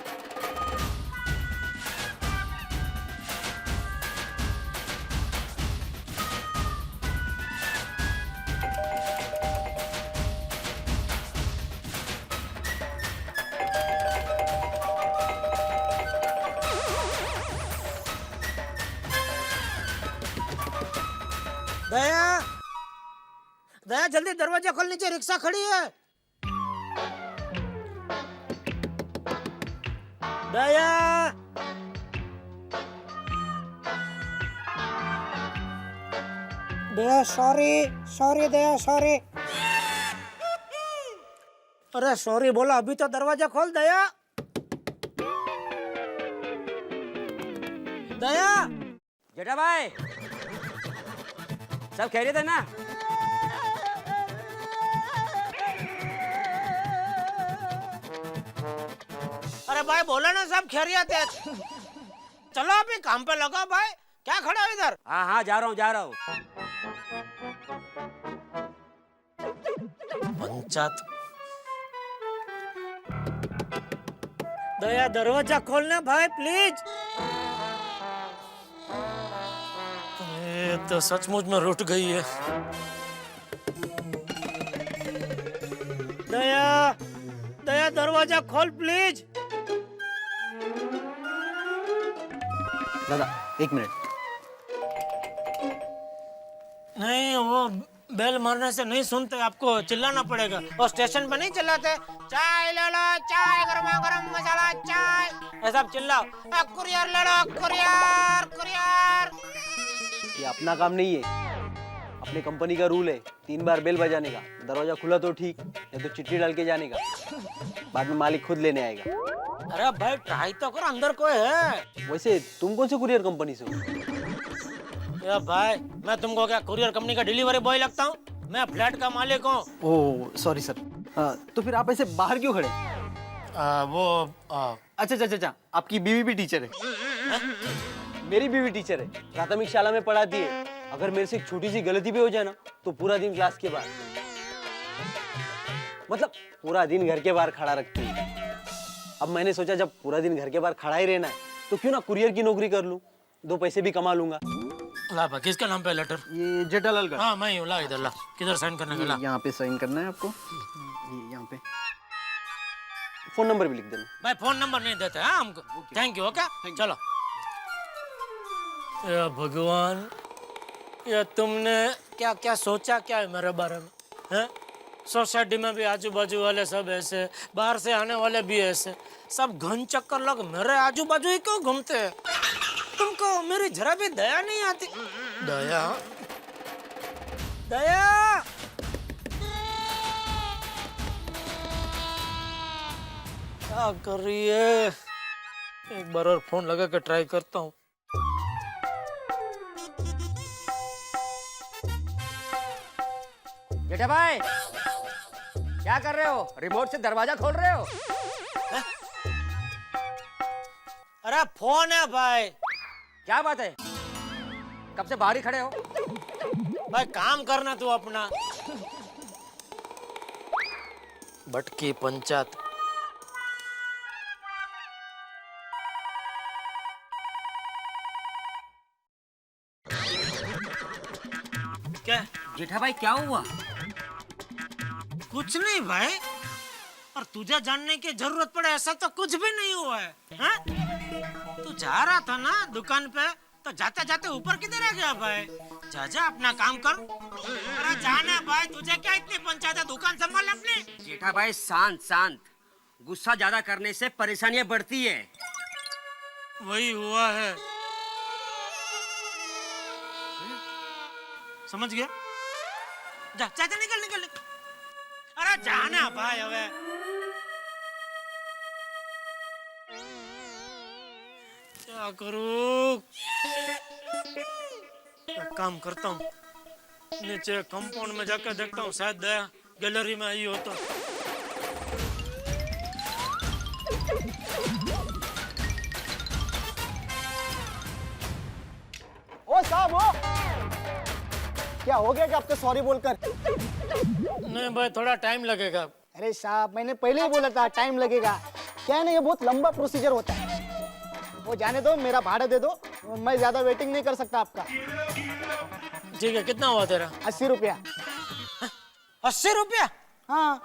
दया, दया जल्दी दरवाजा खोल, नीचे रिक्शा खड़ी है। दया, दया सॉरी दया सॉरी। अरे सॉरी बोला, अभी तो दरवाजा खोल। दया, दया। जेठा भाई, सब खैरियत है ना? अरे भाई बोला ना सब खैरियत है। चलो अभी काम पे लगा भाई, क्या खड़ा हो इधर? हाँ हाँ जा रहा हूँ। पंचायत। दया दरवाजा खोलना भाई प्लीज। ये तो सचमुच में रुठ गई है। दया, दया दरवाजा खोल प्लीज। दादा 1 मिनट। नहीं वो बेल मारने से नहीं सुनते, आपको चिल्लाना पड़ेगा। और स्टेशन पे नहीं चिल्लाते, चाय ले लो, चाय गरमा गरम मसाला चाय, ऐसा चिल्लाओ। कुरियर ले लो, कुरियर कुरियर। ये अपना काम नहीं है, अपने कंपनी का रूल है 3 बार बेल बजाने का। दरवाजा खुला तो ठीक, या तो चिट्ठी डाल के जाने का, बाद में मालिक खुद लेने आएगा। अरे भाई ट्राई तो करो, अंदर कोई है। वैसे तुम कौन से कुरियर कंपनी से हो? अरे भाई, मैं तुमको क्या कुरियर कंपनी का डिलीवरी बॉय लगता हूँ? मैं फ्लैट का मालिक हूँ। Oh sorry sir. तो फिर आप ऐसे बाहर क्यों खड़े? अच्छा, आपकी बीवी भी टीचर है? मेरी बीवी टीचर है, प्राथमिक शाला में पढ़ाती है। अगर मेरे से एक छोटी सी गलती भी हो जाए ना, तो पूरा दिन क्लास के बाहर, मतलब पूरा दिन घर के बाहर खड़ा रखती है। अब मैंने सोचा जब पूरा दिन घर के बाहर खड़ा ही रहना है, तो क्यों ना कुरियर की नौकरी कर लूं, 2 पैसे भी कमा लूंगा। ला भाई, किसका नाम पे लेटर? ये जेठालाल का। हाँ मैं हूँ, ला इधर ला। किधर साइन करने का? ला यहाँ पे साइन करना है आपको, ये यहाँ पे। फोन नंबर भी लिख देना। भाई फोन नंबर नहीं देते हैं हमको। Thank you. ओके चलो। या भगवान, या तुमने क्या क्या सोचा क्या है मेरे बारे में? हैं? सोसाइटी में भी आजू बाजू वाले सब ऐसे, बाहर से आने वाले भी ऐसे, सब घन चक्कर लोग मेरे आजू बाजू ही क्यों घूमते हैं? तुमको मेरी जरा भी दया नहीं आती? दया दया क्या कर रही है? एक बार और फोन लगा के ट्राई करता हूँ। जेठा भाई क्या कर रहे हो? रिमोट से दरवाजा खोल रहे हो? अरे फोन है भाई। क्या बात है, कब से बाहर ही खड़े हो? भाई काम करना तू अपना। भटकी पंचायत। क्या जेठा भाई क्या हुआ? कुछ नहीं भाई, और तुझे जानने की जरूरत पड़े ऐसा तो कुछ भी नहीं हुआ है। हाँ? तू जा रहा था ना दुकान पे, तो जाते जाते ऊपर किधर आ गया भाई? जा जा अपना काम कर। अरे जाना भाई, तुझे क्या इतनी पंचायत है? दुकान संभाल अपनी। जेठा भाई शांत शांत, गुस्सा ज्यादा करने से परेशानियां बढ़ती है। वही हुआ है, समझ गया? जा चाचा निकल निकल निकल। अरे जाना भाई हवे। क्या करूं? एक काम करता हूँ, नीचे कंपाउंड में जाकर देखता हूँ, शायद दया गैलरी में आई हो तो। ओ साहब हो, क्या हो गया कि आपको सॉरी बोलकर? नहीं भाई, थोड़ा टाइम लगेगा। अरे साहब मैंने पहले ही बोला था टाइम लगेगा। क्या है ना, ये बहुत लंबा प्रोसीजर होता है। वो जाने दो, मेरा भाड़ा दे दो, मैं ज्यादा वेटिंग नहीं कर सकता आपका। ठीक है, कितना हुआ तेरा? 80 रुपया। 80 रुपया? हाँ।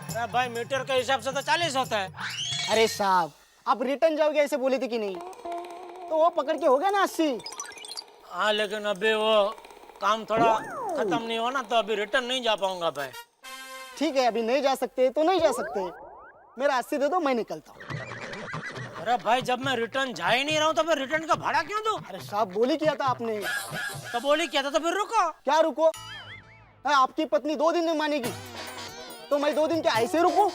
अरे भाई मीटर के हिसाब से तो 40 होता है। अरे साहब आप रिटर्न जाओगे ऐसे बोले थे कि नहीं, तो वो पकड़ के हो गया ना 80। हाँ लेकिन अभी वो काम थोड़ा खत्म नहीं हुआ ना, तो अभी रिटर्न नहीं जा पाऊंगा भाई। ठीक है, अभी नहीं जा सकते तो नहीं जा सकते, मेरा 80 दे दो, मैं निकलता हूँ। अरे भाई जब मैं रिटर्न जा ही नहीं रहा हूँ तो फिर रिटर्न का भाड़ा क्यों दूं? अरे साहब बोली किया था आपने। तो बोली किया था, तो फिर रुको। क्या रुको? आपकी पत्नी 2 दिन नहीं मानेगी, तो मैं 2 दिन क्या ऐसे रुकूं?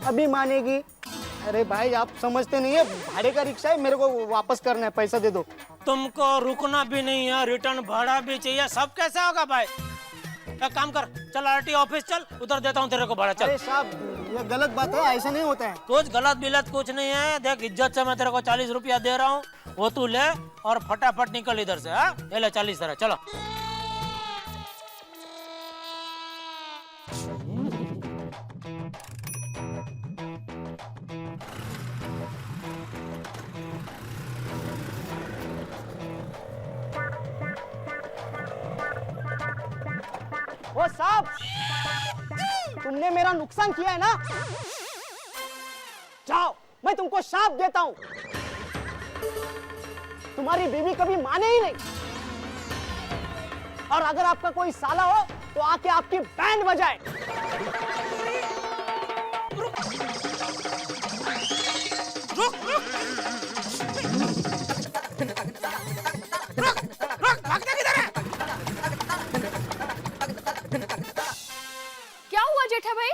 अभी मानेगी। अरे भाई आप समझते नहीं है, भाड़े का रिक्शा है, मेरे को वापस करना है, पैसा दे दो। तुमको रुकना भी नहीं है, रिटर्न भाड़ा भी चाहिए, सब कैसे होगा भाई? एक काम कर, चल आरटीओ ऑफिस चल, उधर देता हूँ तेरे को भाड़ा। चल। अरे साहब ये गलत बात है, ऐसा नहीं होता है। कुछ गलत बिलत कुछ नहीं है। देख इज्जत से मैं तेरे को 40 रुपया दे रहा हूँ, वो तू ले और फटाफट निकल इधर से। हाँ ये ले 40 तेरा, चलो। ओ साहब तुमने मेरा नुकसान किया है ना, जाओ मैं तुमको शाप देता हूं। तुम्हारी बीवी कभी माने ही नहीं, और अगर आपका कोई साला हो तो आके आपकी बैंड बजाए। रुक रुक रुक रुक, भागता किधर है? क्या हुआ जेठा भाई?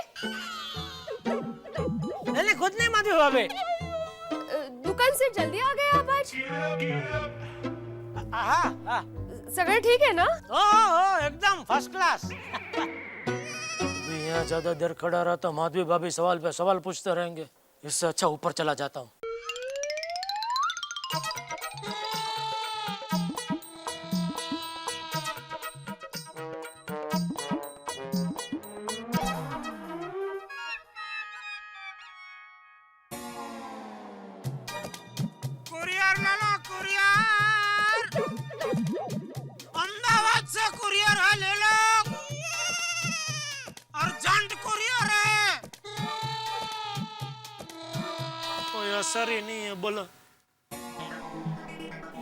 जल्दी आ गए आप आज? हाँ सगळं ठीक है ना? ओ एकदम फर्स्ट क्लास। यहाँ ज्यादा देर खड़ा रहा तो माधवी भाभी सवाल पे सवाल पूछते रहेंगे, इससे अच्छा ऊपर चला जाता हूँ। कुरियर ले लो, कुरियर। अहमदाबाद से कुरियर है, ले लो। अर्जेंट कुरियर है। कोई असर ही नहीं है, बोलो।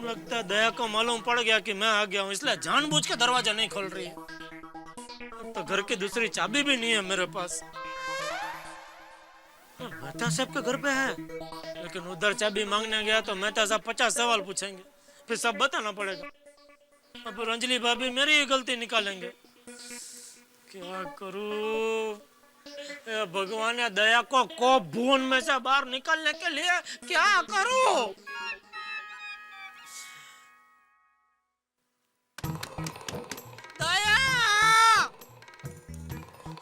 लगता है दया को मालूम पड़ गया कि मैं आ गया हूँ, इसलिए जानबूझ के दरवाजा नहीं खोल रही है। अब तो घर की दूसरी चाबी भी नहीं है मेरे पास। मेहता साहब के घर पे है, लेकिन उधर चाबी मांगने गया तो मेहता साहब 50 सवाल पूछेंगे, फिर सब बताना पड़ेगा। अब रंजली भाभी मेरी ही गलती निकालेंगे। क्या करूं? भगवान ने दया को कोप भून में से बाहर निकलने के लिए क्या करूं? दया!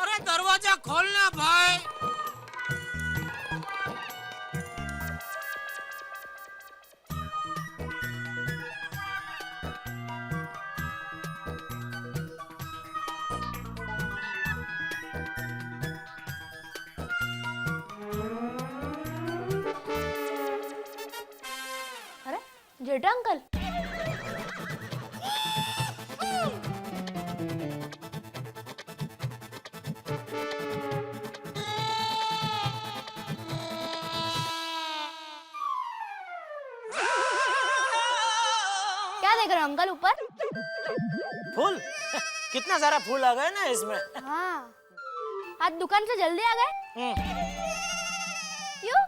अरे दरवाजा खोलना भाई। जेठा अंकल, क्या देख रहे हो अंकल ऊपर? फूल? कितना सारा फूल आ गए ना इसमें। हाँ, आज दुकान से जल्दी आ गए? क्यों?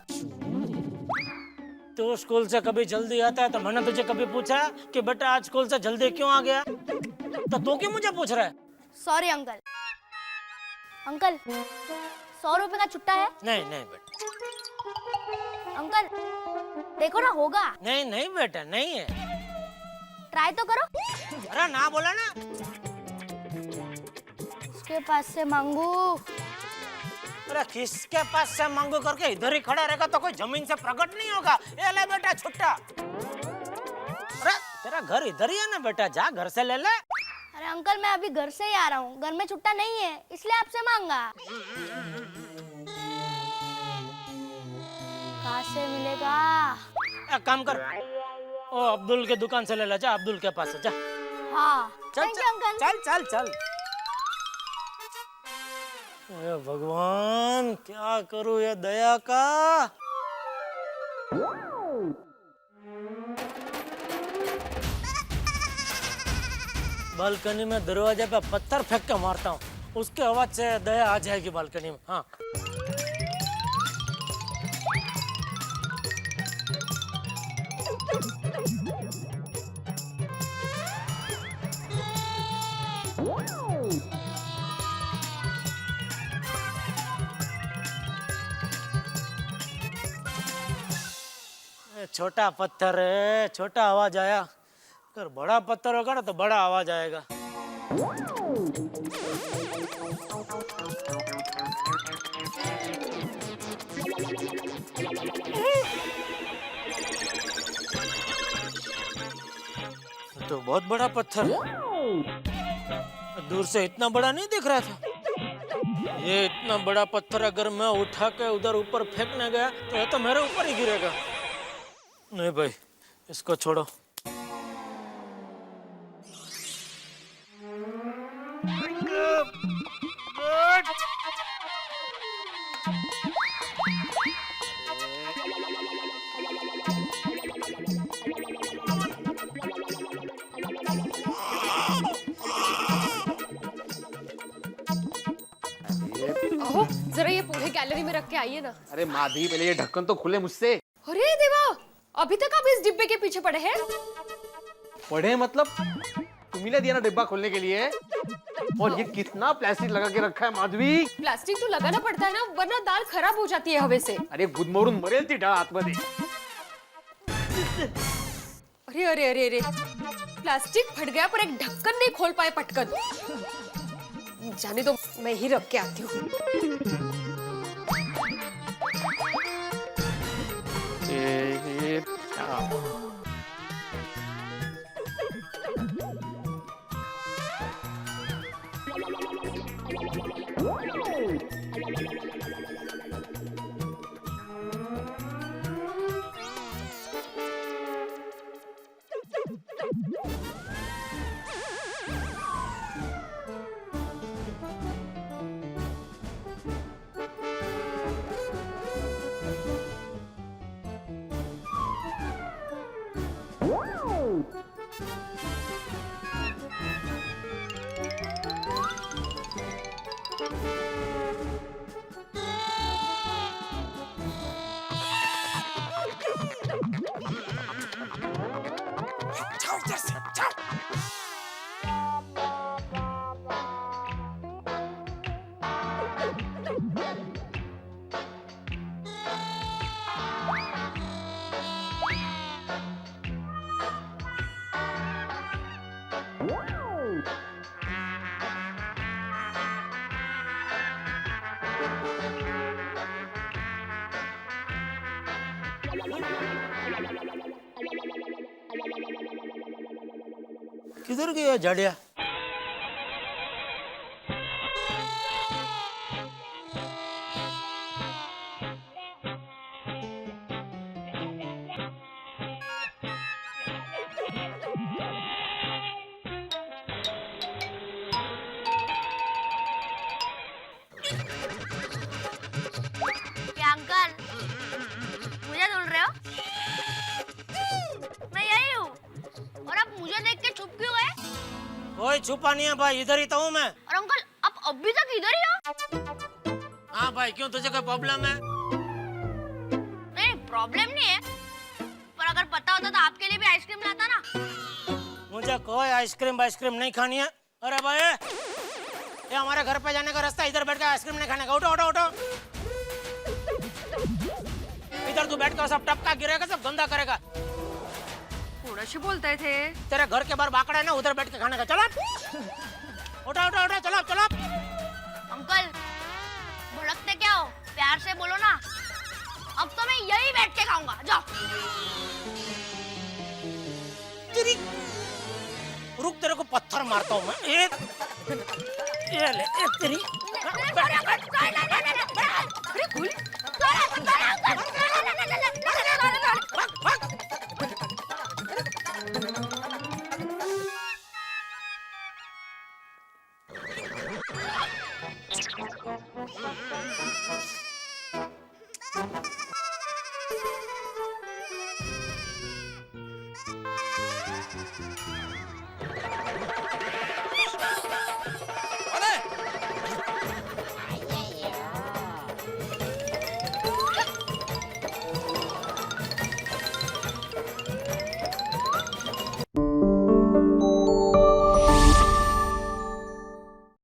तू स्कूल से कभी जल्दी आता है तो मैंने तुझे कभी पूछा कि बेटा आज स्कूल से जल्दी क्यों आ गया? तो तू क्यों मुझे पूछ रहा है? Sorry uncle. अंकल, 100 रुपए का छुट्टा है? नहीं नहीं बेटा। अंकल, देखो ना, होगा। नहीं नहीं बेटा, नहीं है। ट्राई तो करो। अरे ना बोला ना। उसके पास से मांगू। अरे किसके पास से मांगू करके इधर ही खड़ा रहेगा तो कोई जमीन से प्रकट नहीं होगा। ये ले बेटा छुट्टा। अरे तेरा घर इधर ही है ना बेटा, जा घर से ले ले। अरे अंकल, मैं अभी घर से ही आ रहा हूँ, घर में छुट्टा नहीं है, इसलिए आपसे मांगा। कहाँ से मिलेगा? एक काम कर, ओ अब्दुल के दुकान से ले ला, जा अब्दुल के पास से जा। हाँ, चल थैंक यू अंकल। चल चल चल। अरे भगवान, क्या करूं ये दया का। बालकनी में दरवाजे पे पत्थर फेंक के मारता हूँ, उसके आवाज से दया आ जाएगी बालकनी में। हाँ छोटा पत्थर है, छोटा आवाज आया। अगर बड़ा पत्थर होगा ना तो बड़ा आवाज आएगा। तो बहुत बड़ा पत्थर है, दूर से इतना बड़ा नहीं दिख रहा था। ये इतना बड़ा पत्थर अगर मैं उठा के उधर ऊपर फेंकने गया तो ये तो मेरे ऊपर ही गिरेगा। नहीं भाई, इसको छोड़ो। ओहो, जरा ये पूरे गैलरी में रख के आइए ना। अरे माधवी, पहले ये ढक्कन तो खुले मुझसे। अरे देवा, अभी तक आप इस डिब्बे के पीछे पड़े हैं? पढ़े मतलब? तुम्ही ने दिया ना डिब्बा खोलने के लिए। और ये कितना प्लास्टिक लगा के रखा है माधवी। प्लास्टिक तो लगाना पड़ता है ना, वरना दाल खराब हो जाती है हवे से। अरे गुदमरून मरेल ती डाळ आतमध्ये। अरे अरे अरे अरे, प्लास्टिक फट गया पर एक ढक्कन नहीं खोल पाए पटकन। जाने दो, मैं ही रख के आती हूँ। किधर गया झाड़िया? क्या अंकल मुझे ढूंढ रहे हो? मैं यही हूँ। और आप मुझे देख के चुप क्यों गए? कोई छुपा नहीं है भाई, इधर ही तो हूँ मैं। और अंकल आप अभी तक इधर ही हो? हाँ भाई, क्यों तुझे कोई प्रॉब्लम है? नहीं प्रॉब्लम नहीं है, पर अगर पता होता तो आपके लिए भी आइसक्रीम लाता ना। मुझे कोई आइसक्रीम नहीं खानी है। अरे भाई, ये हमारे घर पे जाने का रास्ता, इधर बैठ के आइसक्रीम नहीं खाने का। उठो उठो उठो, इधर तू बैठ कर सब टपका गिरेगा, सब गंदा करेगा। थोड़ा सी बोलते थे। तेरे घर के बाहर बाकड़ा है ना, उधर बैठ के खाने का। चलो उठो उठो उठो, चलो चलो। अंकल भड़कते क्या हो? प्यार से बोलो ना। अब तो मैं यही बैठ के खाऊंगा, जाओ। रुक, तेरे को पत्थर मारता हूँ मैं। ये ले, तेरी। अरे